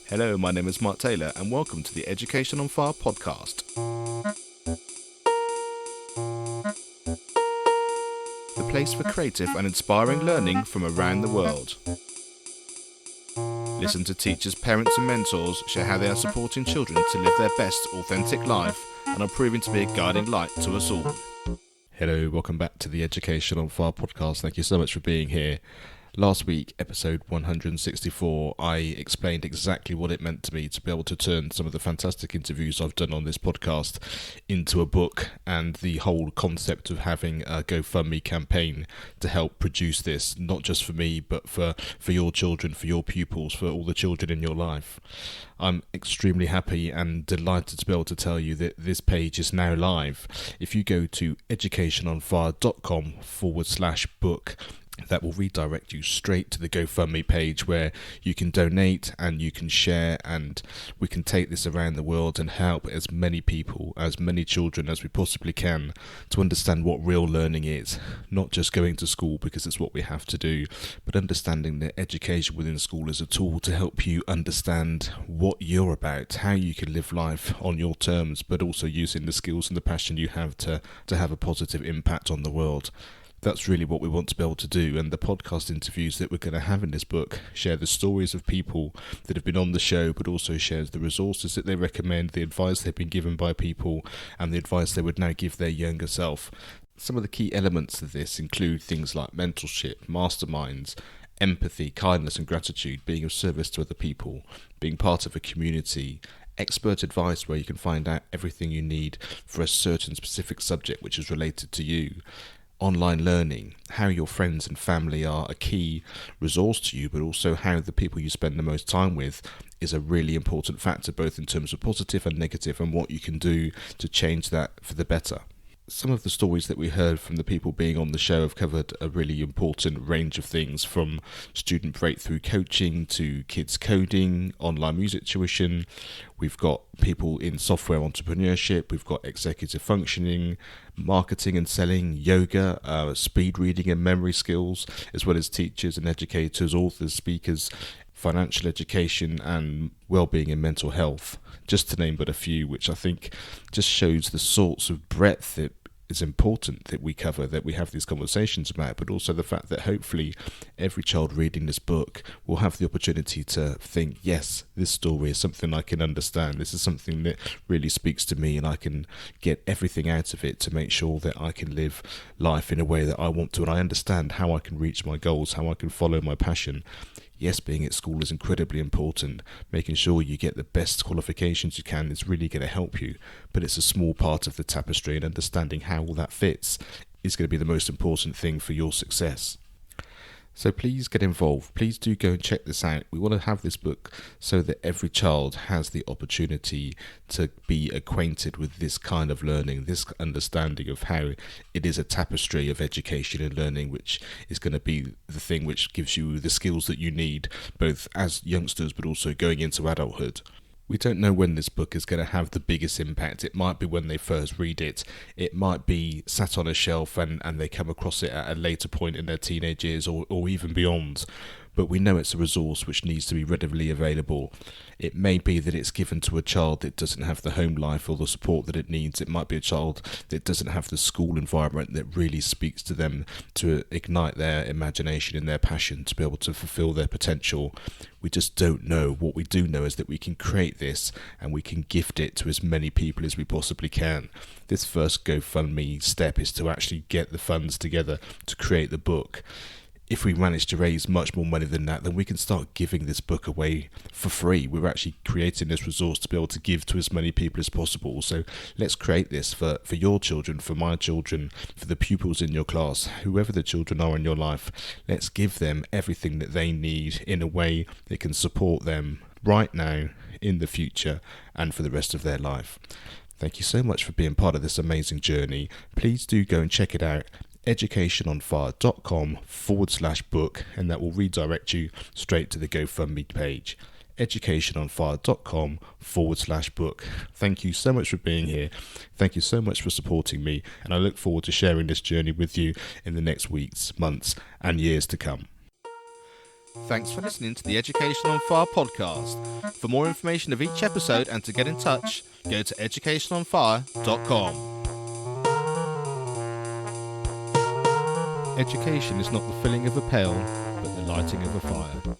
Hello, my name is Mark Taylor and welcome to the Education on Fire podcast. The place for creative and inspiring learning from around the world. Listen to teachers, parents and mentors share how they are supporting children to live their best authentic life and are proving to be a guiding light to us all. Hello, welcome back to the Education on Fire podcast. Thank you so much for being here. Last week, episode 164, I explained exactly what it meant to me to be able to turn some of the fantastic interviews I've done on this podcast into a book, and the whole concept of having a GoFundMe campaign to help produce this, not just for me, but for your children, for your pupils, for all the children in your life. I'm extremely happy and delighted to be able to tell you that this page is now live. If you go to educationonfire.com/book, that will redirect you straight to the GoFundMe page where you can donate and you can share, and we can take this around the world and help as many people, as many children as we possibly can to understand what real learning is. Not just going to school because it's what we have to do, but understanding that education within school is a tool to help you understand what you're about, how you can live life on your terms, but also using the skills and the passion you have to have a positive impact on the world. That's really what we want to be able to do, and the podcast interviews that we're going to have in this book share the stories of people that have been on the show, but also shares the resources that they recommend, the advice they've been given by people, and the advice they would now give their younger self. Some of the key elements of this include things like mentorship, masterminds, empathy, kindness and gratitude, being of service to other people, being part of a community, expert advice where you can find out everything you need for a certain specific subject which is related to you, online learning, how your friends and family are a key resource to you, but also how the people you spend the most time with is a really important factor, both in terms of positive and negative, and what you can do to change that for the better. Some of the stories that we heard from the people being on the show have covered a really important range of things, from student breakthrough coaching to kids coding, online music tuition. We've got people in software entrepreneurship, we've got executive functioning, marketing and selling, yoga, speed reading and memory skills, as well as teachers and educators, authors, speakers, financial education and well-being and mental health, just to name but a few, which I think just shows the sorts of breadth that is important that we cover, that we have these conversations about, but also the fact that hopefully every child reading this book will have the opportunity to think, yes, this story is something I can understand, this is something that really speaks to me, and I can get everything out of it to make sure that I can live life in a way that I want to, and I understand how I can reach my goals, how I can follow my passion. Yes, being at school is incredibly important. Making sure you get the best qualifications you can is really going to help you, but it's a small part of the tapestry, and understanding how all that fits is going to be the most important thing for your success. So please get involved. Please do go and check this out. We want to have this book so that every child has the opportunity to be acquainted with this kind of learning, this understanding of how it is a tapestry of education and learning, which is going to be the thing which gives you the skills that you need, both as youngsters but also going into adulthood. We don't know when this book is going to have the biggest impact. It might be when they first read it. It might be sat on a shelf and they come across it at a later point in their teenage years or even beyond. But we know it's a resource which needs to be readily available. It may be that it's given to a child that doesn't have the home life or the support that it needs. It might be a child that doesn't have the school environment that really speaks to them to ignite their imagination and their passion to be able to fulfill their potential. We just don't know. What we do know is that we can create this and we can gift it to as many people as we possibly can. This first GoFundMe step is to actually get the funds together to create the book. If we manage to raise much more money than that, then we can start giving this book away for free. We're actually creating this resource to be able to give to as many people as possible. So let's create this for your children, for my children, for the pupils in your class, whoever the children are in your life. Let's give them everything that they need in a way that can support them right now, in the future, and for the rest of their life. Thank you so much for being part of this amazing journey. Please do go and check it out. educationonfire.com/book, and that will redirect you straight to the GoFundMe page. educationonfire.com/book. Thank you so much for being here. Thank you so much for supporting me, and I look forward to sharing this journey with you in the next weeks, months, and years to come. Thanks for listening to the Education on Fire podcast. For more information of each episode and to get in touch, go to educationonfire.com. Education is not the filling of a pail, but the lighting of a fire.